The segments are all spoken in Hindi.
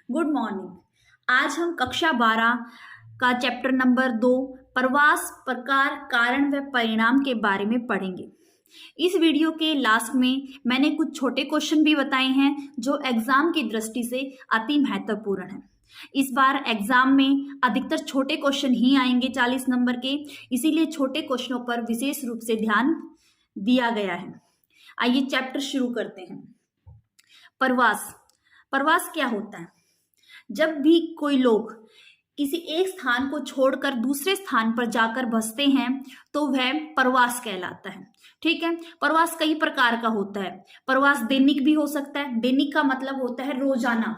Good morning. आज हम कक्षा 12 का चैप्टर नंबर 2 प्रवास प्रकार कारण व परिणाम के बारे में पढ़ेंगे। इस वीडियो के लास्ट में मैंने कुछ छोटे क्वेश्चन भी बताए हैं जो एग्जाम की दृष्टि से अति महत्वपूर्ण है। इस बार एग्जाम में अधिकतर छोटे क्वेश्चन ही आएंगे 40 नंबर के, इसीलिए छोटे क्वेश्चनों पर विशेष रूप से ध्यान दिया गया है। आइए चैप्टर शुरू करते हैं। प्रवास प्रवास क्या होता है? जब भी कोई लोग किसी एक स्थान को छोड़कर दूसरे स्थान पर जाकर बसते हैं तो वह प्रवास कहलाता है। ठीक है, प्रवास कई प्रकार का होता है। प्रवास दैनिक भी हो सकता है। दैनिक का मतलब होता है रोजाना।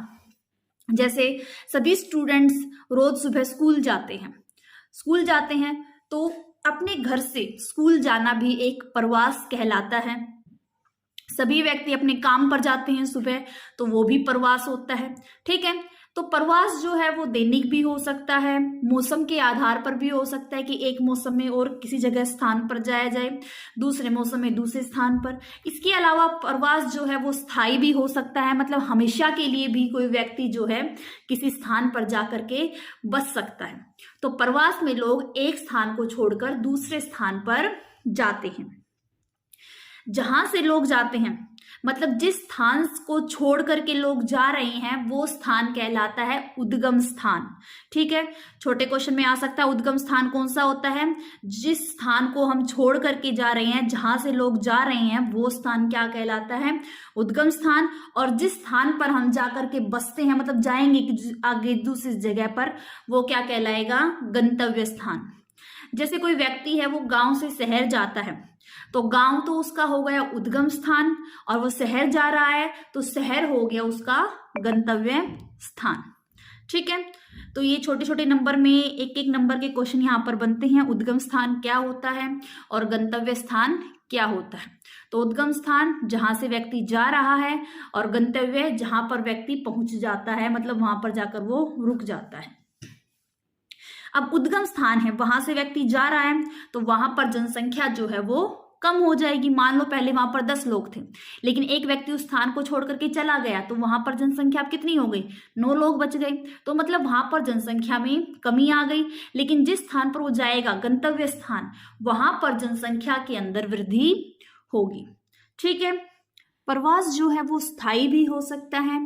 जैसे सभी स्टूडेंट्स रोज सुबह स्कूल जाते हैं तो अपने घर से स्कूल जाना भी एक प्रवास कहलाता है। सभी व्यक्ति अपने काम पर जाते हैं सुबह, तो वो भी प्रवास होता है। ठीक है, तो प्रवास जो है वो दैनिक भी हो सकता है, मौसम के आधार पर भी हो सकता है कि एक मौसम में और किसी जगह स्थान पर जाया जाए, दूसरे मौसम में दूसरे स्थान पर। इसके अलावा प्रवास जो है वो स्थायी भी हो सकता है, मतलब हमेशा के लिए भी कोई व्यक्ति जो है किसी स्थान पर जाकर के बस सकता है। तो प्रवास में लोग एक स्थान को छोड़कर दूसरे स्थान पर जाते हैं। जहां से लोग जाते हैं, मतलब जिस स्थान को छोड़ करके लोग जा रहे हैं वो स्थान कहलाता है उद्गम स्थान। ठीक है, छोटे क्वेश्चन में आ सकता है उद्गम स्थान कौन सा होता है? जिस स्थान को हम छोड़ करके जा रहे हैं, जहां से लोग जा रहे हैं वो स्थान क्या कहलाता है? उद्गम स्थान। और जिस स्थान पर हम जा करके बसते हैं, मतलब जाएंगे आगे दूसरी जगह पर, वो क्या कहलाएगा? गंतव्य स्थान। जैसे कोई व्यक्ति है वो गांव से शहर जाता है, तो गांव तो उसका हो गया उद्गम स्थान, और वो शहर जा रहा है तो शहर हो गया उसका गंतव्य स्थान। ठीक है, तो ये छोटे छोटे नंबर में एक एक नंबर के क्वेश्चन यहाँ पर बनते हैं। उद्गम स्थान क्या होता है और गंतव्य स्थान क्या होता है? तो उद्गम स्थान जहां से व्यक्ति जा रहा है, और गंतव्य जहां पर व्यक्ति पहुंच जाता है, मतलब वहां पर जाकर वो रुक जाता है। अब उद्गम स्थान है, वहां से व्यक्ति जा रहा है तो वहां पर जनसंख्या जो है वो कम हो जाएगी। मान लो पहले वहां पर 10 लोग थे, लेकिन एक व्यक्ति उस स्थान को छोड़ करके चला गया तो वहां पर जनसंख्या अब कितनी हो गई? 9 लोग बच गए। तो मतलब वहां पर जनसंख्या में कमी आ गई। लेकिन जिस स्थान पर वो जाएगा, गंतव्य स्थान, वहां पर जनसंख्या के अंदर वृद्धि होगी। ठीक है, प्रवास जो है वो स्थायी भी हो सकता है,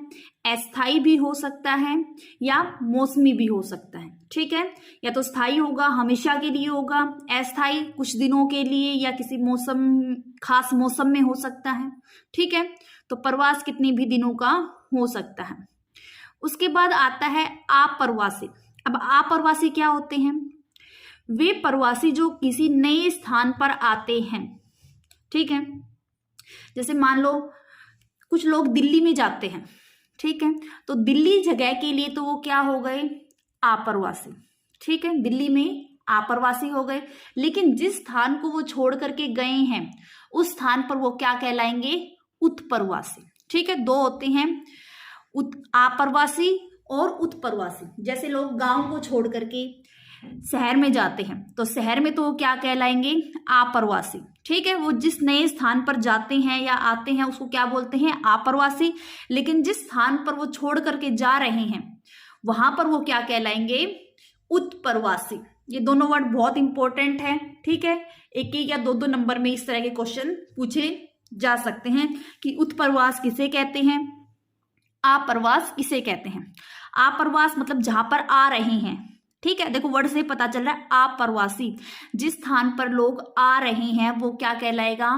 अस्थायी भी हो सकता है, या मौसमी भी हो सकता है। ठीक है, या तो स्थायी होगा, हमेशा के लिए होगा, अस्थायी कुछ दिनों के लिए या किसी मौसम, खास मौसम में हो सकता है। ठीक है, तो प्रवास कितने भी दिनों का हो सकता है। उसके बाद आता है अप्रवासी। अब अप्रवासी क्या होते हैं? वे प्रवासी जो किसी नए स्थान पर आते हैं। ठीक है, जैसे मान लो कुछ लोग दिल्ली में जाते हैं, ठीक है, तो दिल्ली जगह के लिए तो वो क्या हो गए? अप्रवासी। ठीक है, दिल्ली में अप्रवासी हो गए। लेकिन जिस स्थान को वो छोड़ करके गए हैं उस स्थान पर वो क्या कहलाएंगे? उत्प्रवासी। ठीक है, दो होते हैं, अप्रवासी और उत्प्रवासी। जैसे लोग गांव को छोड़ करके शहर में जाते हैं तो शहर में तो वो क्या कहलाएंगे? अप्रवासी। ठीक है, वो जिस नए स्थान पर जाते हैं या आते हैं उसको क्या बोलते हैं? अप्रवासी। लेकिन जिस स्थान पर वो छोड़ करके जा रहे हैं वहां पर वो क्या कहलाएंगे? उत्प्रवासी। ये दोनों वर्ड बहुत इंपॉर्टेंट है। ठीक है, एक एक या दो दो नंबर में इस तरह के क्वेश्चन पूछे जा सकते हैं कि उत्प्रवास किसे कहते हैं, अप्रवास किसे कहते हैं। अप्रवास मतलब जहां पर आ रहे हैं। ठीक है, देखो वर्ड से पता चल रहा है अप्रवासी, जिस स्थान पर लोग आ रहे हैं वो क्या कहलाएगा?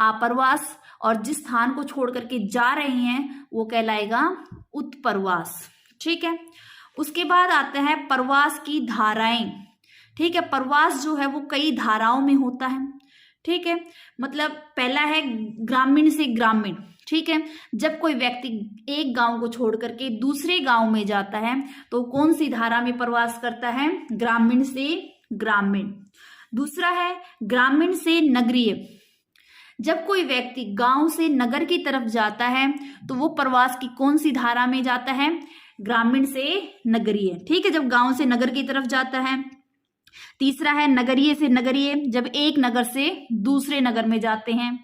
अप्रवास। और जिस स्थान को छोड़ करके जा रहे हैं वो कहलाएगा उत्प्रवास। ठीक है, उसके बाद आता है प्रवास की धाराएं। ठीक है, प्रवास जो है वो कई धाराओं में होता है। ठीक है, मतलब पहला है ग्रामीण से ग्रामीण। ठीक है, जब कोई व्यक्ति एक गांव को छोड़ करके दूसरे गांव में जाता है तो कौन सी धारा में प्रवास करता है? ग्रामीण से ग्रामीण। दूसरा है ग्रामीण से नगरीय। जब कोई व्यक्ति गांव से नगर की तरफ जाता है तो वो प्रवास की कौन सी धारा में जाता है? ग्रामीण से नगरीय। ठीक है, जब गांव से नगर की तरफ जाता है। तीसरा है नगरीय से नगरीय, जब एक नगर से दूसरे नगर में जाते हैं।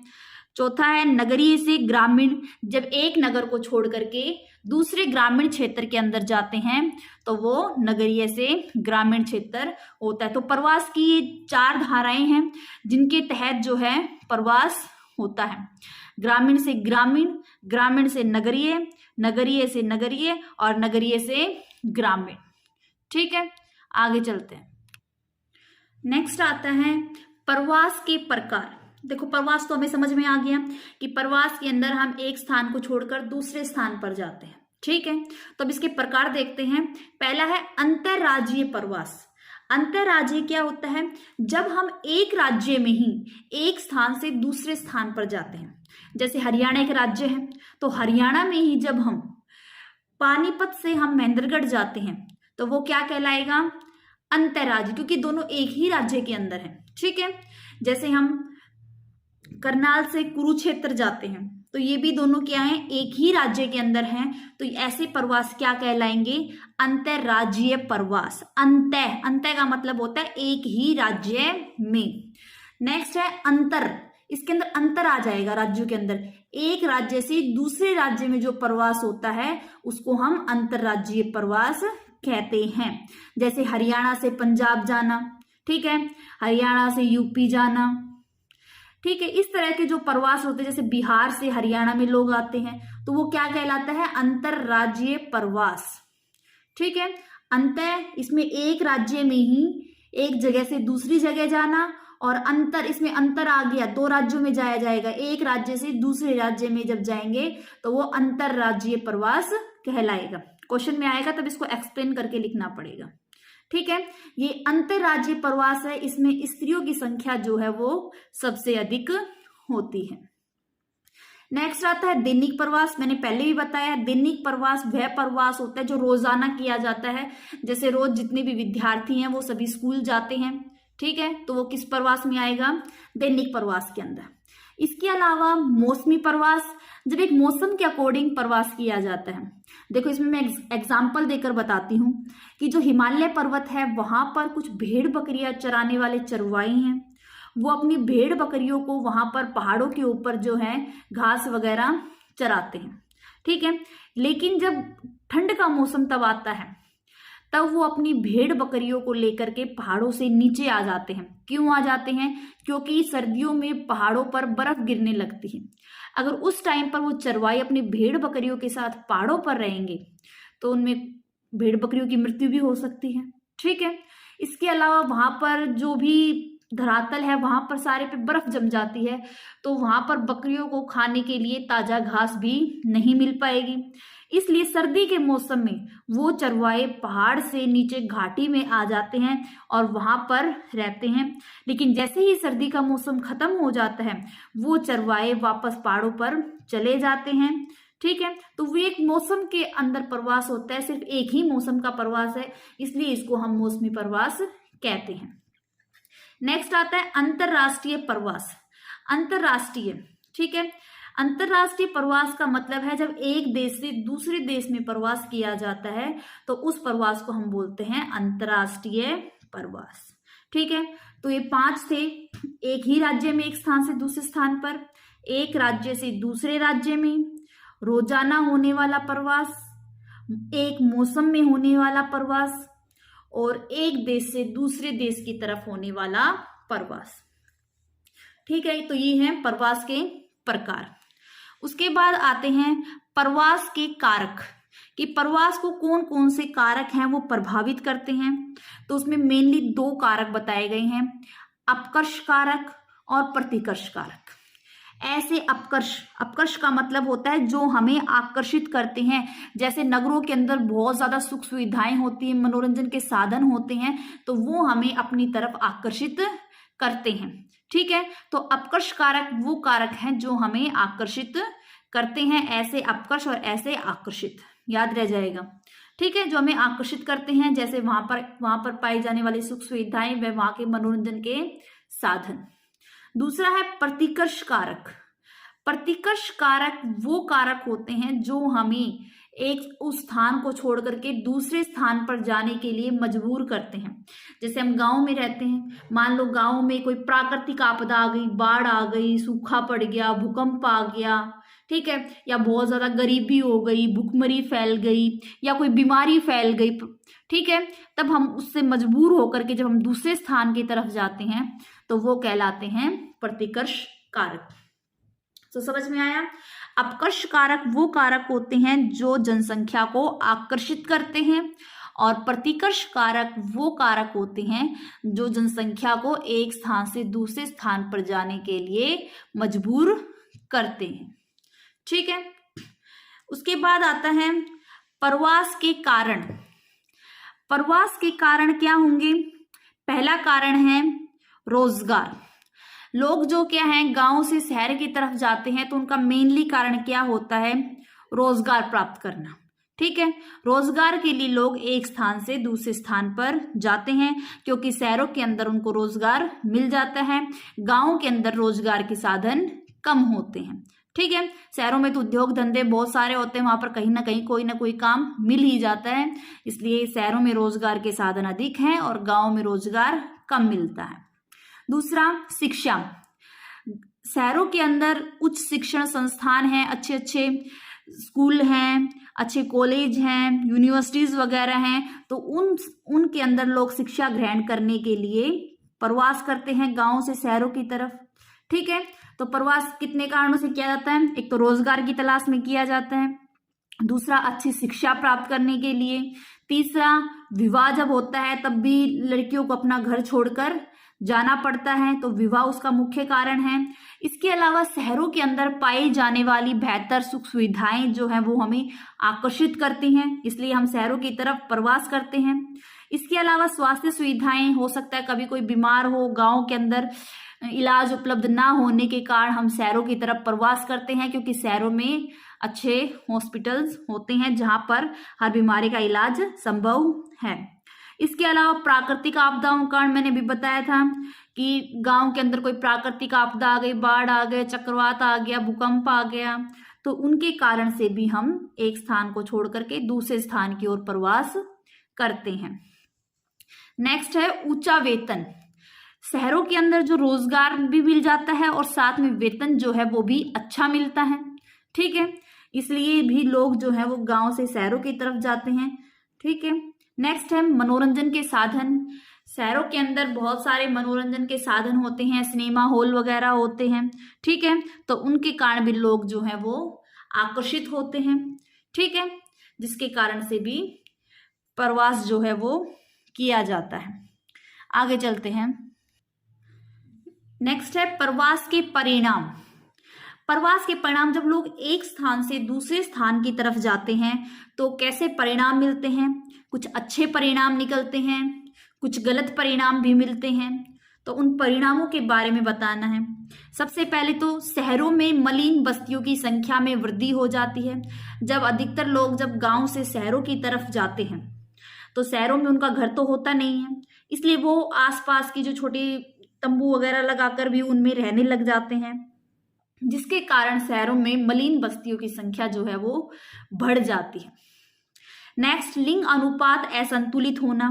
चौथा है नगरीय से ग्रामीण, जब एक नगर को छोड़ करके दूसरे ग्रामीण क्षेत्र के अंदर जाते हैं तो वो नगरीय से ग्रामीण क्षेत्र होता है। तो प्रवास की ये 4 धाराएं हैं जिनके तहत जो है प्रवास होता है। ग्रामीण से ग्रामीण, ग्रामीण से नगरीय, नगरीय से नगरीय और नगरीय से ग्रामीण। ठीक है, आगे चलते हैं। नेक्स्ट आता है प्रवास के प्रकार। देखो प्रवास तो हमें समझ में आ गया कि प्रवास के अंदर हम एक स्थान को छोड़कर दूसरे स्थान पर जाते हैं। ठीक है, तो अब इसके प्रकार देखते हैं। पहला है अंतरराज्यीय प्रवास। अंतरराज्यीय क्या होता है? जब हम एक राज्य में ही एक स्थान से दूसरे स्थान पर जाते हैं। जैसे हरियाणा एक राज्य है, तो हरियाणा में ही जब हम पानीपत से हम महेंद्रगढ़ जाते हैं तो वो क्या कहलाएगा? अंतरराज्य, क्योंकि दोनों एक ही राज्य के अंदर है। ठीक है, जैसे हम करनाल से कुरुक्षेत्र जाते हैं तो ये भी दोनों क्या हैं? एक ही राज्य के अंदर हैं। तो ऐसे प्रवास क्या कहलाएंगे? अंतरराज्यीय प्रवास। अंतः का मतलब होता है एक ही राज्य में। नेक्स्ट है अंतर। इसके अंदर अंतर आ जाएगा राज्यों के अंदर। एक राज्य से दूसरे राज्य में जो प्रवास होता है उसको हम अंतरराज्यीय प्रवास कहते हैं। जैसे हरियाणा से पंजाब जाना, ठीक है, हरियाणा से यूपी जाना। ठीक है, इस तरह के जो प्रवास होते हैं, जैसे बिहार से हरियाणा में लोग आते हैं तो वो क्या कहलाता है? अंतरराज्यीय प्रवास। ठीक है, अंतर इसमें एक राज्य में ही एक जगह से दूसरी जगह जाना, और अंतर इसमें अंतर आ गया, 2 राज्यों में जाया जाएगा। एक राज्य से दूसरे राज्य में जब जाएंगे तो वो अंतरराज्यीय प्रवास कहलाएगा। क्वेश्चन में आएगा तब इसको एक्सप्लेन करके लिखना पड़ेगा। ठीक है, ये अंतरराज्यीय प्रवास है। इसमें स्त्रियों की संख्या जो है वो सबसे अधिक होती है। नेक्स्ट आता है दैनिक प्रवास। मैंने पहले भी बताया, दैनिक प्रवास वह प्रवास होता है जो रोजाना किया जाता है। जैसे रोज जितने भी विद्यार्थी हैं वो सभी स्कूल जाते हैं। ठीक है, तो वो किस प्रवास में आएगा? दैनिक प्रवास के अंदर। इसके अलावा मौसमी प्रवास, जब एक मौसम के अकॉर्डिंग प्रवास किया जाता है। देखो इसमें मैं एग्जाम्पल देकर बताती हूँ कि जो हिमालय पर्वत है वहां पर कुछ भेड़ बकरियां चराने वाले चरवाई हैं, वो अपनी भेड़ बकरियों को वहां पर पहाड़ों के ऊपर जो है घास वगैरह चराते हैं। ठीक है, लेकिन जब ठंड का मौसम तब आता है तब वो अपनी भेड़ बकरियों को लेकर के पहाड़ों से नीचे आ जाते हैं। क्यों आ जाते हैं? क्योंकि सर्दियों में पहाड़ों पर बर्फ गिरने लगती है। अगर उस टाइम पर वो चरवाई अपनी भेड़ बकरियों के साथ पहाड़ों पर रहेंगे तो उनमें भेड़ बकरियों की मृत्यु भी हो सकती है। ठीक है, इसके अलावा वहां पर जो भी धरातल है वहां पर सारे पे बर्फ जम जाती है, तो वहां पर बकरियों को खाने के लिए ताजा घास भी नहीं मिल पाएगी। इसलिए सर्दी के मौसम में वो चरवाहे पहाड़ से नीचे घाटी में आ जाते हैं और वहां पर रहते हैं। लेकिन जैसे ही सर्दी का मौसम खत्म हो जाता है वो चरवाहे वापस पहाड़ों पर चले जाते हैं। ठीक है, तो वो एक मौसम के अंदर प्रवास होता है, सिर्फ एक ही मौसम का प्रवास है, इसलिए इसको हम मौसमी प्रवास कहते हैं। नेक्स्ट आता है अंतरराष्ट्रीय प्रवास। अंतरराष्ट्रीय, ठीक है, अंतरराष्ट्रीय प्रवास का मतलब है जब एक देश से दूसरे देश में प्रवास किया जाता है तो उस प्रवास को हम बोलते हैं अंतरराष्ट्रीय प्रवास। ठीक है, तो ये 5 थे। एक ही राज्य में एक स्थान से दूसरे स्थान पर, एक राज्य से दूसरे राज्य में, रोजाना होने वाला प्रवास, एक मौसम में होने वाला प्रवास, और एक देश से दूसरे देश की तरफ होने वाला प्रवास। ठीक है, तो ये हैं प्रवास के प्रकार। उसके बाद आते हैं प्रवास के कारक, कि प्रवास को कौन कौन से कारक हैं वो प्रभावित करते हैं। तो उसमें मेनली 2 कारक बताए गए हैं, अपकर्ष कारक और प्रतिकर्ष कारक। ऐसे अपकर्ष का मतलब होता है जो हमें आकर्षित करते हैं। जैसे नगरों के अंदर बहुत ज्यादा सुख सुविधाएं होती हैं, मनोरंजन के साधन होते हैं, तो वो हमें अपनी तरफ आकर्षित करते हैं। ठीक है, तो अपकर्ष कारक वो कारक हैं जो हमें आकर्षित करते हैं। ऐसे अपकर्ष और ऐसे आकर्षित, याद रह जाएगा। ठीक है, जो हमें आकर्षित करते हैं, जैसे वहां पर पाई जाने वाली सुख सुविधाएं व वहां के मनोरंजन के साधन। दूसरा है प्रतिकर्ष कारक। प्रतिकर्ष कारक वो कारक होते हैं जो हमें एक उस स्थान को छोड़ करके दूसरे स्थान पर जाने के लिए मजबूर करते हैं। जैसे हम गांव में रहते हैं, मान लो गांव में कोई प्राकृतिक आपदा आ गई, बाढ़ आ गई, सूखा पड़ गया, भूकंप आ गया, ठीक है, या बहुत ज्यादा गरीबी हो गई, भूखमरी फैल गई, या कोई बीमारी फैल गई, ठीक है, तब हम उससे मजबूर होकर के जब हम दूसरे स्थान की तरफ जाते हैं तो वो कहलाते हैं प्रतिकर्ष कारक। तो समझ में आया। अपकर्ष कारक वो कारक होते हैं जो जनसंख्या को आकर्षित करते हैं, और प्रतिकर्ष कारक वो कारक होते हैं जो जनसंख्या को एक स्थान से दूसरे स्थान पर जाने के लिए मजबूर करते हैं। ठीक है, उसके बाद आता है प्रवास के कारण। प्रवास के कारण क्या होंगे? पहला कारण है रोजगार। लोग जो क्या है गांव से शहर की तरफ जाते हैं तो उनका मेनली कारण क्या होता है? रोजगार प्राप्त करना। ठीक है, रोजगार के लिए लोग एक स्थान से दूसरे स्थान पर जाते हैं क्योंकि शहरों के अंदर उनको रोजगार मिल जाता है, गांव के अंदर रोजगार के साधन कम होते हैं। ठीक है, शहरों में तो उद्योग धंधे बहुत सारे होते हैं, वहां पर कहीं ना कहीं कोई ना कोई काम मिल ही जाता है, इसलिए शहरों में रोजगार के साधन अधिक हैं और गांव में रोजगार कम मिलता है। दूसरा, शिक्षा। शहरों के अंदर उच्च शिक्षण संस्थान हैं, अच्छे अच्छे स्कूल हैं, अच्छे कॉलेज हैं, यूनिवर्सिटीज वगैरह हैं, तो उनके अंदर लोग शिक्षा ग्रहण करने के लिए प्रवास करते हैं गांव से शहरों की तरफ। ठीक है, तो प्रवास कितने कारणों से किया जाता है? एक तो रोजगार की तलाश में किया जाता है, दूसरा अच्छी शिक्षा प्राप्त करने के लिए, तीसरा विवाह जब होता है तब भी लड़कियों को अपना घर छोड़कर जाना पड़ता है, तो विवाह उसका मुख्य कारण है। इसके अलावा शहरों के अंदर पाई जाने वाली बेहतर सुख सुविधाएं जो हैं वो हमें आकर्षित करती हैं, इसलिए हम शहरों की तरफ प्रवास करते हैं। इसके अलावा स्वास्थ्य सुविधाएं, हो सकता है कभी कोई बीमार हो, गांव के अंदर इलाज उपलब्ध ना होने के कारण हम शहरों की तरफ प्रवास करते हैं क्योंकि शहरों में अच्छे हॉस्पिटल्स होते हैं जहां पर हर बीमारी का इलाज संभव है। इसके अलावा प्राकृतिक आपदाओं का कारण मैंने भी बताया था कि गांव के अंदर कोई प्राकृतिक आपदा आ गई, बाढ़ आ गए, चक्रवात आ गया, भूकंप आ गया, तो उनके कारण से भी हम एक स्थान को छोड़ करके दूसरे स्थान की ओर प्रवास करते हैं। नेक्स्ट है ऊंचा वेतन। शहरों के अंदर जो रोजगार भी मिल जाता है और साथ में वेतन जो है वो भी अच्छा मिलता है। ठीक है, इसलिए भी लोग जो है वो गांव से शहरों की तरफ जाते हैं। ठीक है, नेक्स्ट है मनोरंजन के साधन। शहरों के अंदर बहुत सारे मनोरंजन के साधन होते हैं, सिनेमा हॉल वगैरह होते हैं। ठीक है, तो उनके कारण भी लोग जो है वो आकर्षित होते हैं। ठीक है, जिसके कारण से भी प्रवास जो है वो किया जाता है। आगे चलते हैं। नेक्स्ट है प्रवास के परिणाम। प्रवास के परिणाम, जब लोग एक स्थान से दूसरे स्थान की तरफ जाते हैं तो कैसे परिणाम मिलते हैं? कुछ अच्छे परिणाम निकलते हैं, कुछ गलत परिणाम भी मिलते हैं, तो उन परिणामों के बारे में बताना है। सबसे पहले तो शहरों में मलिन बस्तियों की संख्या में वृद्धि हो जाती है। जब अधिकतर लोग जब गांव से शहरों की तरफ जाते हैं तो शहरों में उनका घर तो होता नहीं है, इसलिए वो आसपास की जो छोटी तंबू वगैरह लगाकर भी उनमें रहने लग जाते हैं, जिसके कारण शहरों में मलिन बस्तियों की संख्या जो है वो बढ़ जाती है। नेक्स्ट, लिंग अनुपात असंतुलित होना।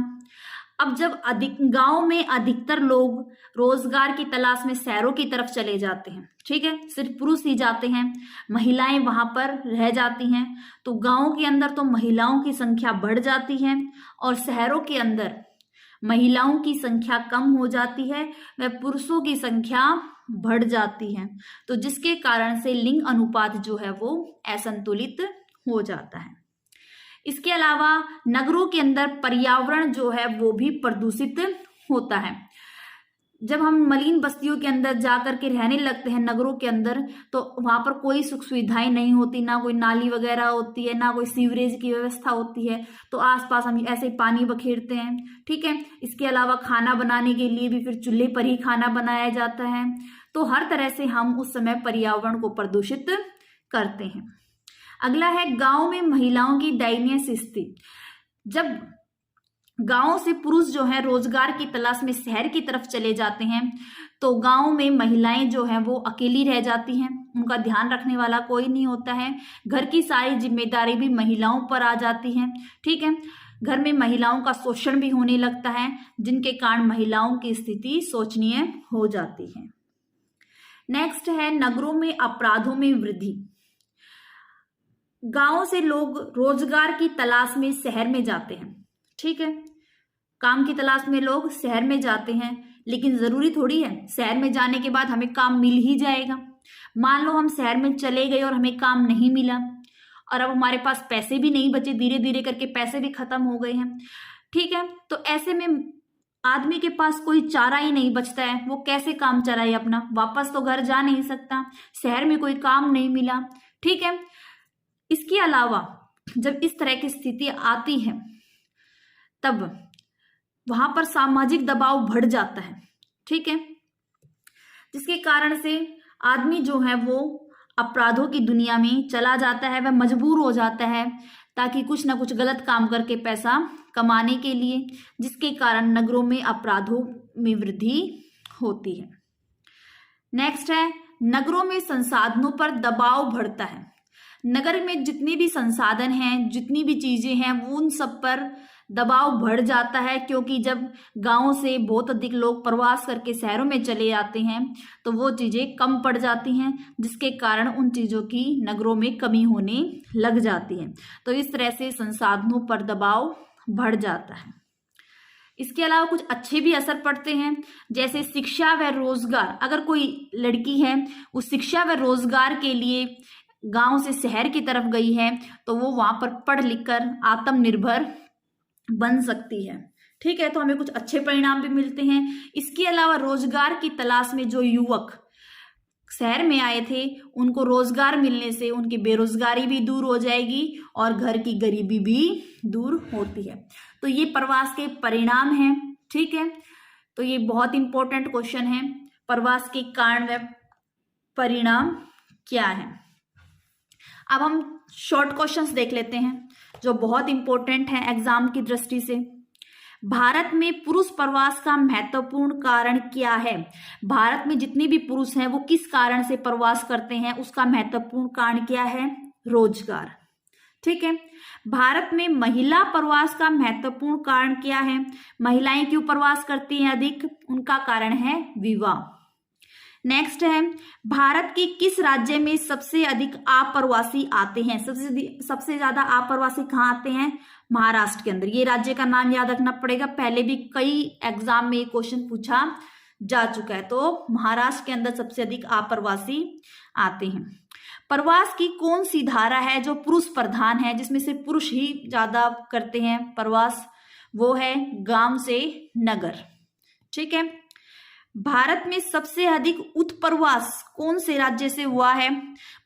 अब जब गांव में अधिकतर लोग रोजगार की तलाश में शहरों की तरफ चले जाते हैं, ठीक है, सिर्फ पुरुष ही जाते हैं, महिलाएं वहां पर रह जाती हैं, तो गांव के अंदर तो महिलाओं की संख्या बढ़ जाती है और शहरों के अंदर महिलाओं की संख्या कम हो जाती है, वह पुरुषों की संख्या बढ़ जाती है, तो जिसके कारण से लिंग अनुपात जो है वो असंतुलित हो जाता है। इसके अलावा नगरों के अंदर पर्यावरण जो है वो भी प्रदूषित होता है। जब हम मलिन बस्तियों के अंदर जाकर के रहने लगते हैं नगरों के अंदर, तो वहां पर कोई सुख सुविधाएं नहीं होती, ना कोई नाली वगैरह होती है, ना कोई सीवरेज की व्यवस्था होती है, तो आसपास हम ऐसे ही पानी बखेरते हैं। ठीक है, इसके अलावा खाना बनाने के लिए भी फिर चूल्हे पर ही खाना बनाया जाता है, तो हर तरह से हम उस समय पर्यावरण को प्रदूषित करते हैं। अगला है गांव में महिलाओं की दयनीय स्थिति। जब गांव से पुरुष जो है रोजगार की तलाश में शहर की तरफ चले जाते हैं, तो गांव में महिलाएं जो हैं वो अकेली रह जाती हैं, उनका ध्यान रखने वाला कोई नहीं होता है, घर की सारी जिम्मेदारी भी महिलाओं पर आ जाती है। ठीक है, घर में महिलाओं का शोषण भी होने लगता है, जिनके कारण महिलाओं की स्थिति शोचनीय हो जाती है। नेक्स्ट है नगरों में अपराधों में वृद्धि। गांव से लोग रोजगार की तलाश में शहर में जाते हैं। ठीक है, काम की तलाश में लोग शहर में जाते हैं, लेकिन जरूरी थोड़ी है शहर में जाने के बाद हमें काम मिल ही जाएगा। मान लो हम शहर में चले गए और हमें काम नहीं मिला, और अब हमारे पास पैसे भी नहीं बचे, धीरे धीरे करके पैसे भी खत्म हो गए हैं। ठीक है, तो ऐसे में आदमी के पास कोई चारा ही नहीं बचता है, वो कैसे काम चलाए अपना, वापस तो घर जा नहीं सकता, शहर में कोई काम नहीं मिला। ठीक है, इसके अलावा जब इस तरह की स्थिति आती है तब वहां पर सामाजिक दबाव बढ़ जाता है। ठीक है, जिसके कारण से आदमी जो है वो अपराधों की दुनिया में चला जाता है, वह मजबूर हो जाता है ताकि कुछ ना कुछ गलत काम करके पैसा कमाने के लिए, जिसके कारण नगरों में अपराधों में वृद्धि होती है। नेक्स्ट है नगरों में संसाधनों पर दबाव बढ़ता है। नगर में जितने भी संसाधन हैं, जितनी भी चीजें हैं, वो उन सब पर दबाव बढ़ जाता है, क्योंकि जब गांव से बहुत अधिक लोग प्रवास करके शहरों में चले जाते हैं तो वो चीजें कम पड़ जाती हैं, जिसके कारण उन चीजों की नगरों में कमी होने लग जाती है। तो इस तरह से संसाधनों पर दबाव बढ़ जाता है। इसके अलावा कुछ अच्छे भी असर पड़ते हैं, जैसे शिक्षा व रोजगार। अगर कोई लड़की है उस शिक्षा व रोजगार के लिए गांव से शहर की तरफ गई है तो वो वहां पर पढ़ लिख कर आत्मनिर्भर बन सकती है। ठीक है, तो हमें कुछ अच्छे परिणाम भी मिलते हैं। इसके अलावा रोजगार की तलाश में जो युवक शहर में आए थे, उनको रोजगार मिलने से उनकी बेरोजगारी भी दूर हो जाएगी और घर की गरीबी भी दूर होती है। तो ये प्रवास के परिणाम हैं। ठीक है, तो ये बहुत इंपॉर्टेंट क्वेश्चन है, प्रवास के कारण व परिणाम क्या है। अब हम शॉर्ट क्वेश्चंस देख लेते हैं जो बहुत इंपॉर्टेंट है एग्जाम की दृष्टि से। भारत में पुरुष प्रवास का महत्वपूर्ण कारण क्या है? भारत में जितने भी पुरुष हैं वो किस कारण से प्रवास करते हैं, उसका महत्वपूर्ण कारण क्या है? रोजगार। ठीक है, भारत में महिला प्रवास का महत्वपूर्ण कारण क्या है? महिलाएं क्यों प्रवास करती हैं अधिक? उनका कारण है विवाह। नेक्स्ट है भारत के किस राज्य में सबसे अधिक अप्रवासी आते हैं? सबसे ज्यादा अप्रवासी कहाँ आते हैं? महाराष्ट्र के अंदर। ये राज्य का नाम याद रखना पड़ेगा, पहले भी कई एग्जाम में ये क्वेश्चन पूछा जा चुका है। तो महाराष्ट्र के अंदर सबसे अधिक अप्रवासी आते हैं। प्रवास की कौन सी धारा है जो पुरुष प्रधान है, जिसमें से पुरुष ही ज्यादा करते हैं प्रवास? वो है गांव से नगर। ठीक है, भारत में सबसे अधिक उत्प्रवास कौन से राज्य से हुआ है?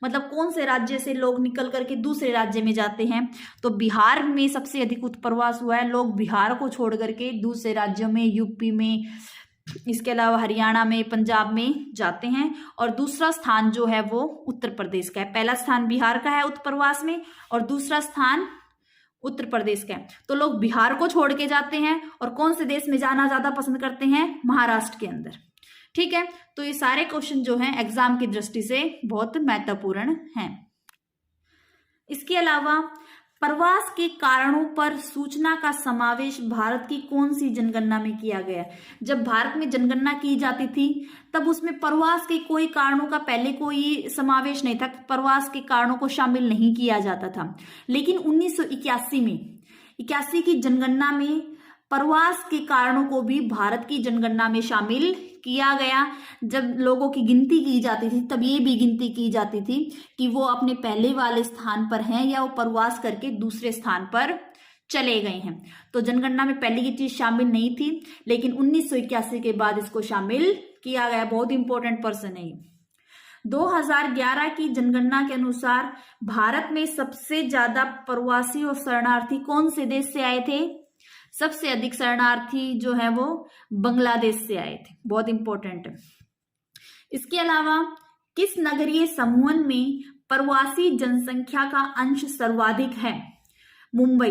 मतलब कौन से राज्य से लोग निकल करके दूसरे राज्य में जाते हैं? तो बिहार में सबसे अधिक उत्प्रवास हुआ है। लोग बिहार को छोड़ करके दूसरे राज्यों में, यूपी में, इसके अलावा हरियाणा में, पंजाब में जाते हैं। और दूसरा स्थान जो है वो उत्तर प्रदेश का है। पहला स्थान बिहार का है उत्प्रवास में और दूसरा स्थान उत्तर प्रदेश का है। तो लोग बिहार को छोड़ के जाते हैं और कौन से देश में जाना ज्यादा पसंद करते हैं? महाराष्ट्र के अंदर। ठीक है, तो ये सारे क्वेश्चन जो हैं एग्जाम की दृष्टि से बहुत महत्वपूर्ण हैं। इसके अलावा प्रवास के कारणों पर सूचना का समावेश भारत की कौन सी जनगणना में किया गया? जब भारत में जनगणना की जाती थी तब उसमें प्रवास के कोई कारणों का पहले कोई समावेश नहीं था, प्रवास के कारणों को शामिल नहीं किया जाता था। लेकिन 1981 में 81 की जनगणना में प्रवास के कारणों को भी भारत की जनगणना में शामिल किया गया। जब लोगों की गिनती की जाती थी तब ये भी गिनती की जाती थी कि वो अपने पहले वाले स्थान पर हैं या वो प्रवास करके दूसरे स्थान पर चले गए हैं। तो जनगणना में पहले की चीज शामिल नहीं थी, लेकिन 1981 के बाद इसको शामिल किया गया। बहुत इंपॉर्टेंट पर्सन है। 2011 की जनगणना के अनुसार भारत में सबसे ज्यादा प्रवासी और शरणार्थी कौन से देश से आए थे? सबसे अधिक शरणार्थी जो है वो बांग्लादेश से आए थे। बहुत इंपॉर्टेंट है। इसके अलावा किस नगरीय समूहन में प्रवासी जनसंख्या का अंश सर्वाधिक है? मुंबई।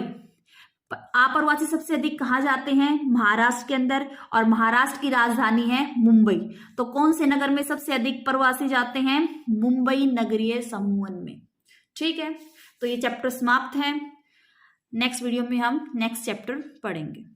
अप्रवासी सबसे अधिक कहाँ जाते हैं? महाराष्ट्र के अंदर, और महाराष्ट्र की राजधानी है मुंबई। तो कौन से नगर में सबसे अधिक प्रवासी जाते हैं? मुंबई नगरीय समूहन में। ठीक है, तो ये चैप्टर समाप्त है। नेक्स्ट वीडियो में हम नेक्स्ट चैप्टर पढ़ेंगे।